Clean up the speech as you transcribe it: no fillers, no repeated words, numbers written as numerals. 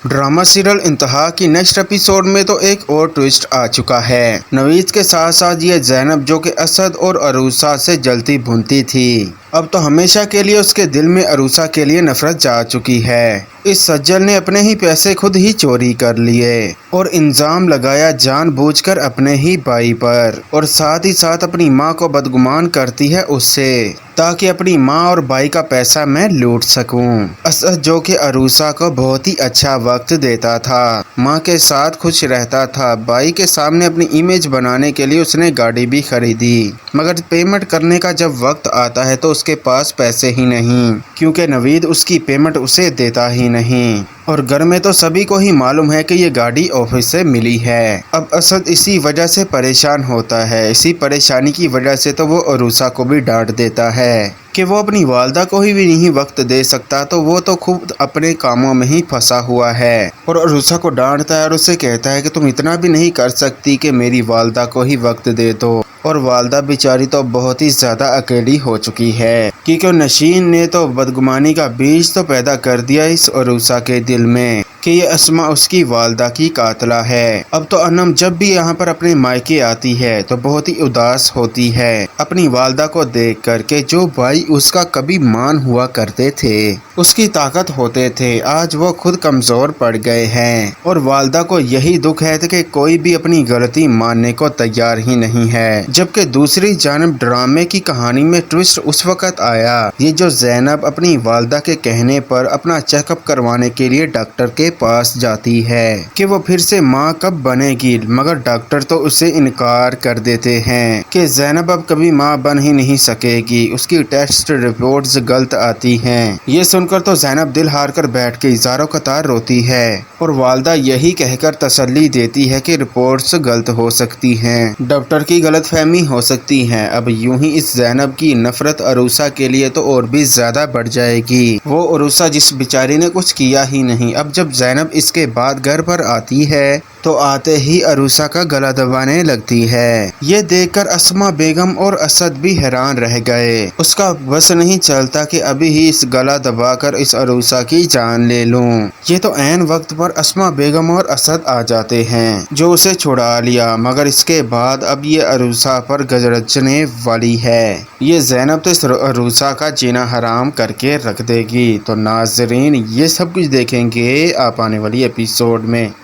Drama serial इंतहा की next episode में तो एक और ट्विस्ट आ चुका है। नवीद के साथ साथ ये ज़ैनब जो कि असद और अरूसा से जलती भुनती थी, अब तो हमेशा के लिए उसके दिल में अरूसा के लिए नफरत जा चुकी है। इस सज्जल ने अपने ही पैसे खुद ही चोरी कर लिए और इल्जाम लगाया जानबूझकर अपने ही भाई पर, और साथ ही साथ अपनी माँ को बदगुमान करती है उससे, ताकि अपनी माँ और भाई का पैसा मैं लूट सकूं। असद जो कि अरूसा को बहुत ही अच्छा वक्त देता था, माँ के साथ खुश रहता था, भाई के सामने अपनी इमेज बनाने के लिए उसने गाड़ी भी खरीदी, मगर पेमेंट करने का जब वक्त आता है तो उसके पास पैसे ही नहीं, क्योंकि नवीद उसकी पेमेंट उसे देता ही नहीं। और घर में तो सभी को ही मालूम है कि ये गाड़ी ऑफिस से मिली है। अब असद इसी वजह से परेशान होता है। इसी परेशानी की वजह से तो वो अरूसा को भी डांट देता है कि वो अपनी वालदा को ही भी नहीं वक्त दे सकता, तो वो तो खुद अपने कामों में ही फंसा हुआ है। और अरूसा को डांटता है और उससे कहता है कि तुम इतना भी नहीं कर सकती कि मेरी वालदा को ही वक्त दे दो। और वालदा बेचारी तो बहुत ही ज़्यादा अकेली हो चुकी है, क्योंकि नशीन ने तो बदगुमानी का बीज तो पैदा कर दिया इस अरूसा के दिल में कि ये अस्मा उसकी वालदा की कातला है। अब तो अनम जब भी यहाँ पर अपने मायके आती है तो बहुत ही उदास होती है अपनी वालदा को देख कर के जो भाई उसका कभी मान हुआ करते थे, उसकी ताकत होते थे, आज वो खुद कमज़ोर पड़ गए हैं। और वालदा को यही दुख है कि कोई भी अपनी गलती मानने को तैयार ही नहीं है। जबकि दूसरी जानब ड्रामे की कहानी में ट्विस्ट उस वक्त आया, ये जो ज़ैनब अपनी वालदा के कहने पर अपना चेकअप करवाने के लिए डॉक्टर के पास जाती है कि वो फिर से माँ कब बनेगी, मगर डॉक्टर तो उसे इनकार कर देते हैं कि ज़ैनब अब कभी माँ बन ही नहीं सकेगी, उसकी टेस्ट रिपोर्ट्स गलत आती हैं। ये सुनकर तो ज़ैनब दिल हार कर बैठ के इज़ारो कतार रोती है और वालदा यही कहकर तसल्ली देती है कि रिपोर्ट्स गलत हो सकती हैं, डॉक्टर की गलतफहमी हो सकती है। अब यूं ही इस ज़ैनब की नफरत अरूसा के लिए तो और भी ज्यादा बढ़ जाएगी। वो अरूसा जिस बेचारी ने कुछ किया ही नहीं। अब जब ज़ैनब इसके बाद घर पर आती है तो आते ही अरूसा का गला दबाने लगती है। ये देखकर अस्मा बेगम और असद भी हैरान रह गए। उसका बस नहीं चलता कि अभी ही इस गला दबाकर इस अरूसा की जान ले लूं। ये तो ऐन वक्त पर अस्मा बेगम और असद आ जाते हैं जो उसे छुड़ा लिया, मगर इसके बाद अब ये अरूसा पर गरजने वाली है। ये ज़ैनब तो इस अरूसा का जीना हराम करके रख देगी। तो नाजरीन, ये सब कुछ देखेंगे आप आने वाली एपिसोड में।